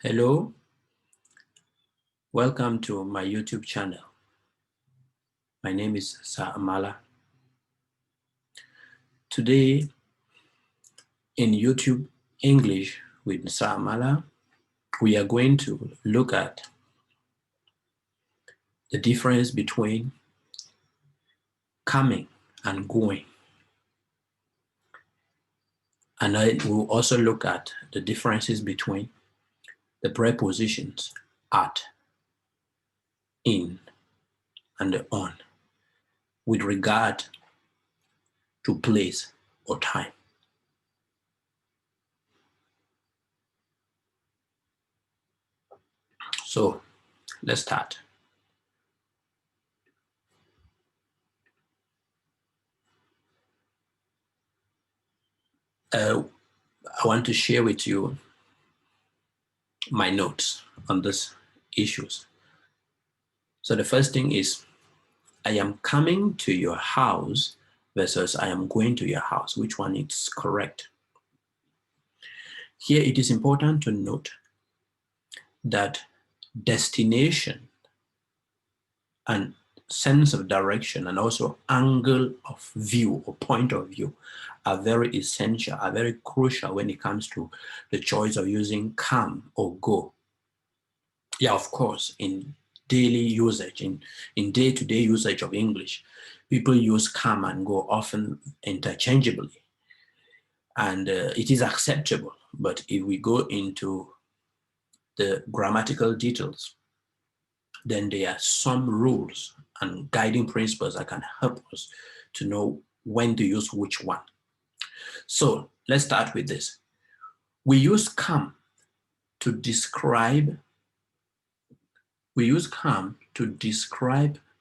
Hello, welcome to my YouTube channel. My name is Nsah. Today in YouTube English with Nsah, we are going to look at the difference between coming and going. And I will also look at the differences between the prepositions at, in, and on with regard to place or time. So let's start. I want to share with you my notes on these issues. So the first thing is, I am coming to your house versus I am going to your house. Which one is correct? Here it is important to note that destination and sense of direction and also angle of view or point of view are very essential, are very crucial when it comes to the choice of using come or go. Yeah, of course, in daily usage, in day-to-day usage of English, people use come and go often interchangeably, and it is acceptable. But if we go into the grammatical details, then there are some rules and guiding principles that can help us to know when to use which one. So let's start with this. We use come to describe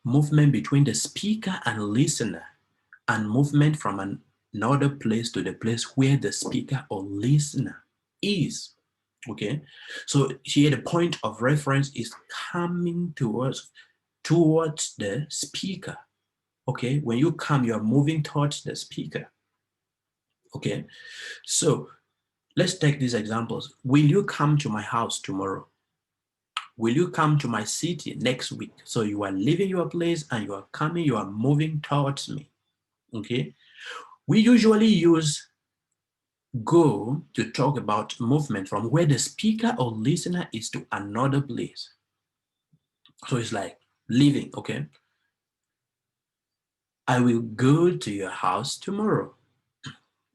movement between the speaker and listener, and movement from another place to the place where the speaker or listener is. Okay, so here the point of reference is coming towards the speaker. Okay, when you come, you are moving towards the speaker. Okay, so let's take these examples. Will you come to my house tomorrow? Will you come to my city next week? So you are leaving your place and you are coming, you are moving towards me. Okay, we usually use go to talk about movement from where the speaker or listener is to another place. So it's like leaving. Okay, I will go to your house tomorrow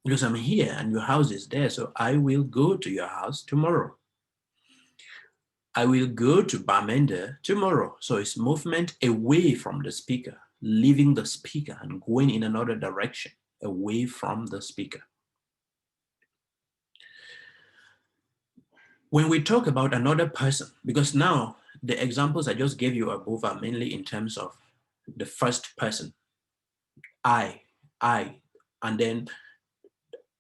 because I'm here and your house is there. So I will go to your house tomorrow. I will go to Bamenda tomorrow. So it's movement away from the speaker, leaving the speaker and going in another direction away from the speaker. When we talk about another person, because now the examples I just gave you above are mainly in terms of the first person, I, and then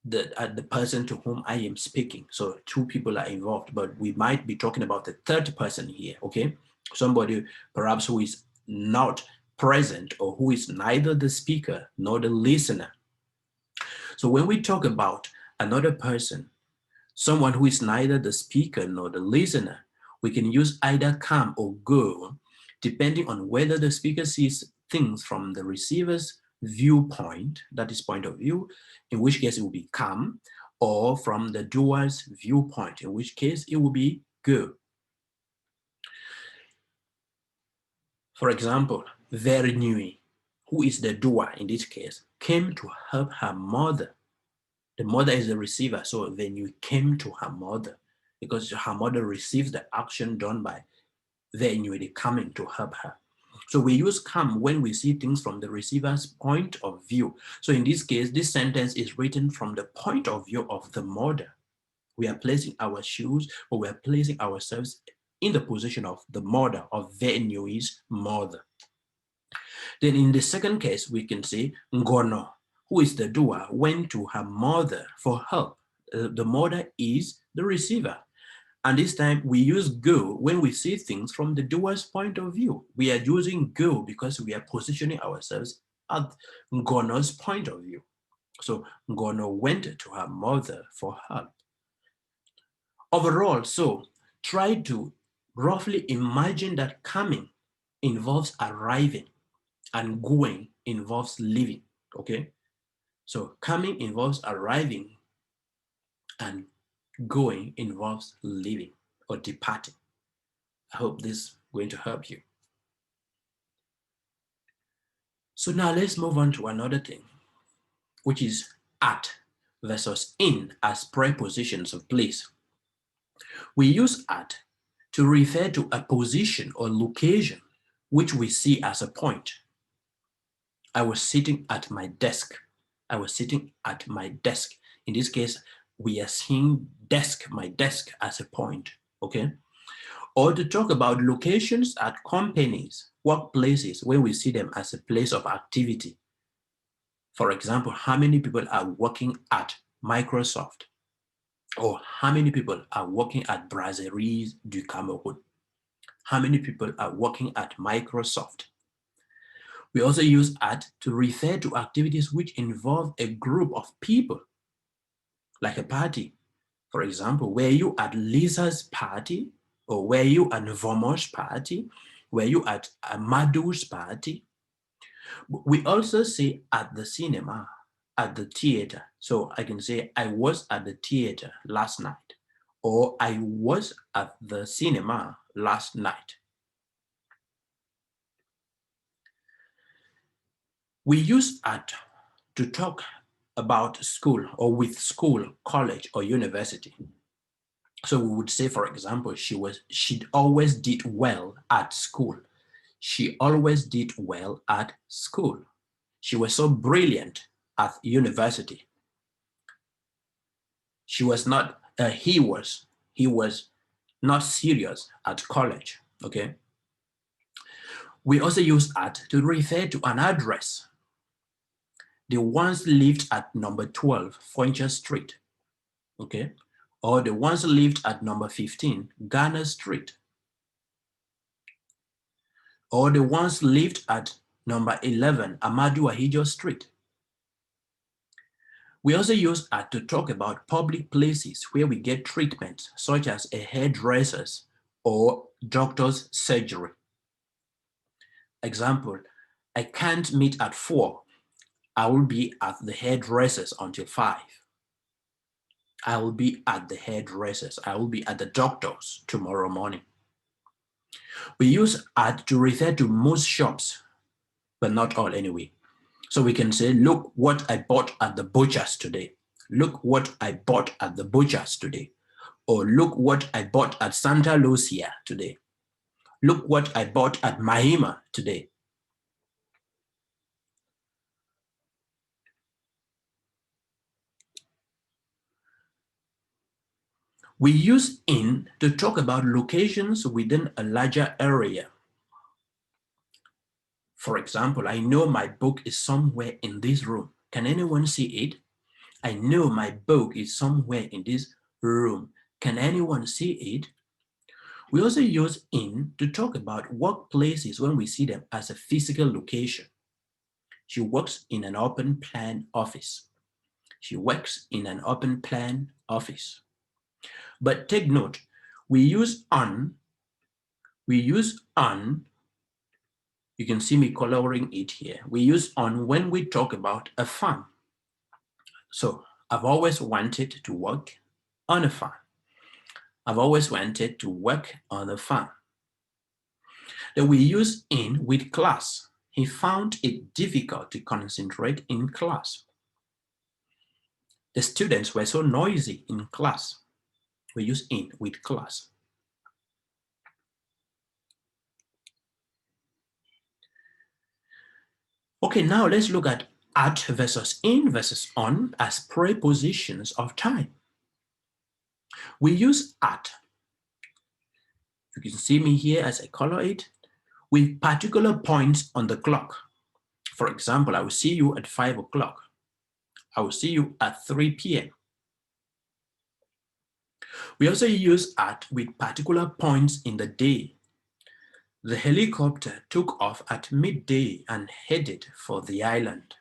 the person to whom I am speaking. So two people are involved, but we might be talking about the third person here, okay? Somebody perhaps who is not present or who is neither the speaker nor the listener. So when we talk about another person, someone who is neither the speaker nor the listener, we can use either come or go, depending on whether the speaker sees things from the receiver's viewpoint, that is point of view, in which case it will be come, or from the doer's viewpoint, in which case it will be go. For example, Verinui, who is the doer in this case, came to help her mother. The mother is the receiver, so Verinui came to her mother because her mother receives the action done by Verinui coming to help her. So we use come when we see things from the receiver's point of view. So in this case, this sentence is written from the point of view of the mother. We are placing our shoes, or we are placing ourselves in the position of the mother, of Venui's mother. Then in the second case, we can say Ngono, who is the doer, went to her mother for help. The mother is the receiver. And this time we use go when we see things from the doer's point of view. We are using go because we are positioning ourselves at Ngono's point of view. So Ngono went to her mother for help. Overall, so try to roughly imagine that coming involves arriving and going involves leaving, okay? So coming involves arriving and going involves leaving or departing. I hope this is going to help you. So now let's move on to another thing, which is at versus in as prepositions of place. We use at to refer to a position or location which we see as a point. I was sitting at my desk. I was sitting at my desk. In this case, we are seeing desk, my desk, as a point, okay? Or to talk about locations at companies, workplaces, where we see them as a place of activity. For example, how many people are working at Microsoft? Or how many people are working at Brasserie du Cameroun? How many people are working at Microsoft? We also use at to refer to activities which involve a group of people, like a party. For example, were you at Lisa's party? Or were you at Vomo's party? Were you at Madhu's party? We also say at the cinema, at the theater. So I can say I was at the theater last night, or I was at the cinema last night. We use at to talk about school or with school, college, or university. So we would say, for example, she always did well at school. She always did well at school. She was so brilliant at university. She was not, he was not serious at college, okay? We also use at to refer to an address. They once lived at number 12, French Street, okay? Or they once lived at number 15, Garner Street. Or they once lived at number 11, Amadou Ahijo Street. We also use at to talk about public places where we get treatment, such as a hairdresser's or doctor's surgery. Example, I can't meet at 4. I will be at the hairdresser's until 5. I will be at the hairdresser's. I will be at the doctor's tomorrow morning. We use at to refer to most shops, but not all anyway. So we can say, look what I bought at the butcher's today. Look what I bought at the butcher's today. Or look what I bought at Santa Lucia today. Look what I bought at Mahima today. We use in to talk about locations within a larger area. For example, I know my book is somewhere in this room. Can anyone see it? I know my book is somewhere in this room. Can anyone see it? We also use in to talk about workplaces when we see them as a physical location. She works in an open plan office. She works in an open plan office. But take note, we use on, you can see me coloring it here. We use on when we talk about a farm. So I've always wanted to work on a farm. I've always wanted to work on a farm. Then we use in with class. He found it difficult to concentrate in class. The students were so noisy in class. We use in with class. Okay, now let's look at versus in versus on as prepositions of time. We use at. You can see me here as I color it with particular points on the clock. For example, I will see you at 5 o'clock. I will see you at 3 p.m. We also use at with particular points in the day. The helicopter took off at midday and headed for the island.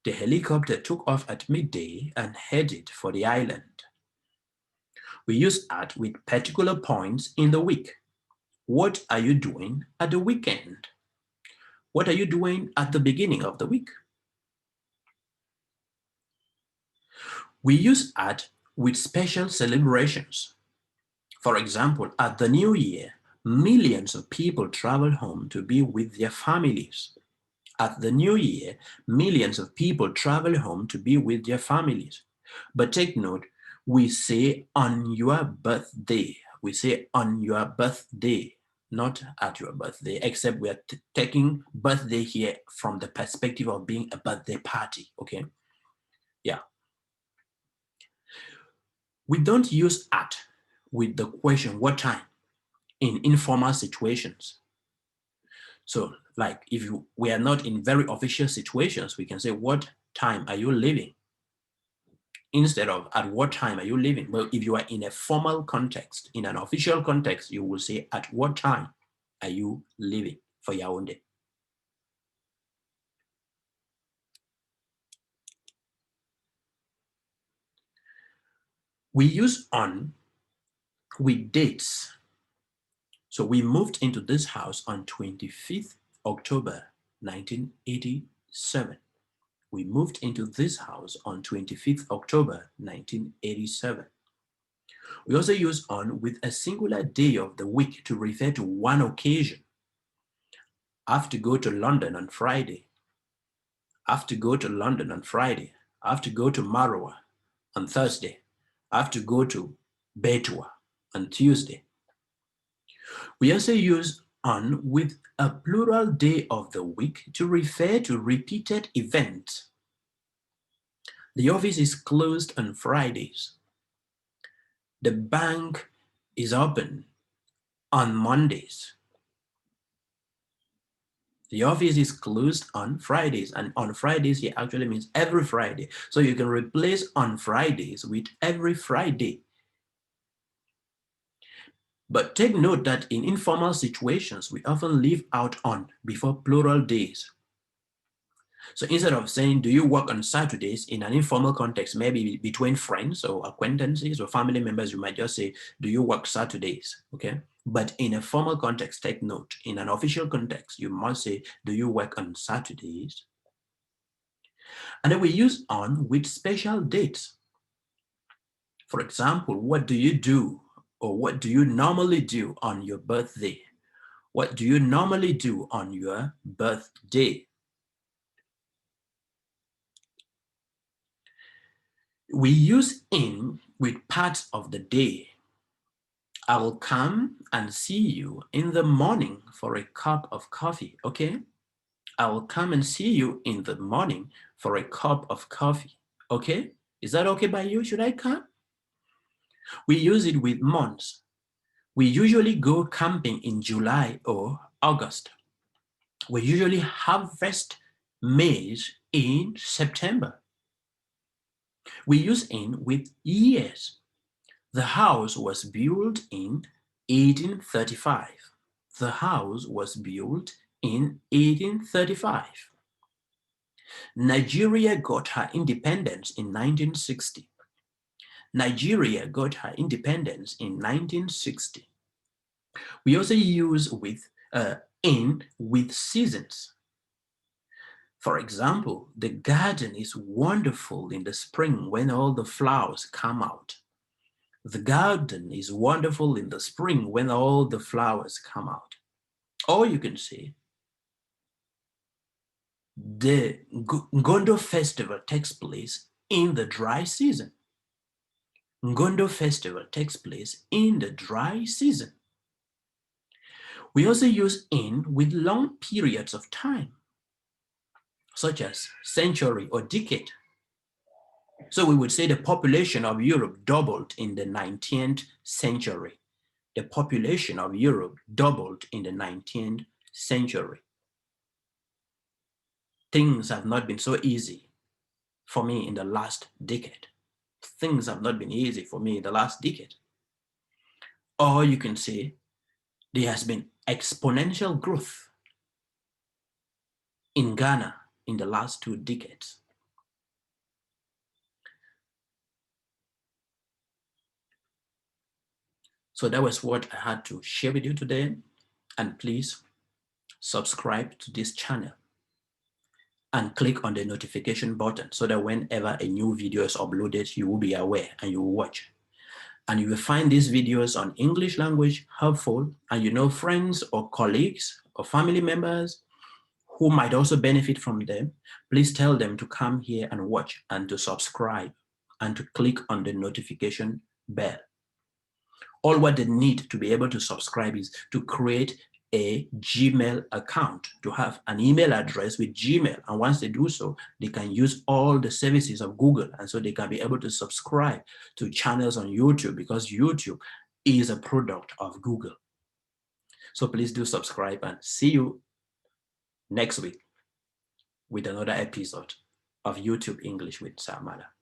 The helicopter took off at midday and headed for the island. We use at with particular points in the week. What are you doing at the weekend? What are you doing at the beginning of the week? We use at with special celebrations. For example, at the New Year, millions of people travel home to be with their families. At the New Year, millions of people travel home to be with their families. But take note, we say on your birthday. We say on your birthday, not at your birthday, except we are taking birthday here from the perspective of being a birthday party, okay? Yeah. We don't use at with the question, what time, in informal situations. So like if we are not in very official situations, we can say, what time are you leaving? Instead of at what time are you leaving? Well, if you are in a formal context, in an official context, you will say, at what time are you leaving for Yaoundé? We use on with dates. So we moved into this house on 25th October 1987. We moved into this house on 25th October 1987. We also use on with a singular day of the week to refer to one occasion. I have to go to London on Friday. I have to go to London on Friday. I have to go to Marwa on Thursday. I have to go to Betua on Tuesday. We also use on with a plural day of the week to refer to repeated events. The office is closed on Fridays. The bank is open on Mondays. The office is closed on Fridays, and on Fridays here actually means every Friday. So you can replace on Fridays with every Friday. But take note that in informal situations, we often leave out on before plural days. So instead of saying, do you work on Saturdays in an informal context, maybe between friends or acquaintances or family members, you might just say, do you work Saturdays, okay? But in a formal context, take note, in an official context, you must say, do you work on Saturdays? And then we use on with special dates. For example, what do you do or what do you normally do on your birthday? What do you normally do on your birthday? We use in with parts of the day. I will come and see you in the morning for a cup of coffee, okay? I will come and see you in the morning for a cup of coffee, okay? Is that okay by you? Should I come? We use it with months. We usually go camping in July or August. We usually harvest maize in September. We use in with years. The house was built in 1835. The house was built in 1835. Nigeria got her independence in 1960. Nigeria got her independence in 1960. We also use with in with seasons. For example, the garden is wonderful in the spring when all the flowers come out. The garden is wonderful in the spring when all the flowers come out. Or you can say, the Ngondo festival takes place in the dry season. Ngondo festival takes place in the dry season. We also use in with long periods of time, such as century or decade. So we would say the population of Europe doubled in the 19th century. The population of Europe doubled in the 19th century. Things have not been so easy for me in the last decade. Things have not been easy for me in the last decade. Or you can say there has been exponential growth in Ghana in the last 2 decades. So that was what I had to share with you today. And please subscribe to this channel and click on the notification button so that whenever a new video is uploaded, you will be aware and you will watch. And you will find these videos on English language helpful, and you know friends or colleagues or family members who might also benefit from them, please tell them to come here and watch and to subscribe and to click on the notification bell. All what they need to be able to subscribe is to create a Gmail account, to have an email address with Gmail. And once they do so, they can use all the services of Google. And so they can be able to subscribe to channels on YouTube, because YouTube is a product of Google. So please do subscribe, and see you next week with another episode of YouTube English with Nsah.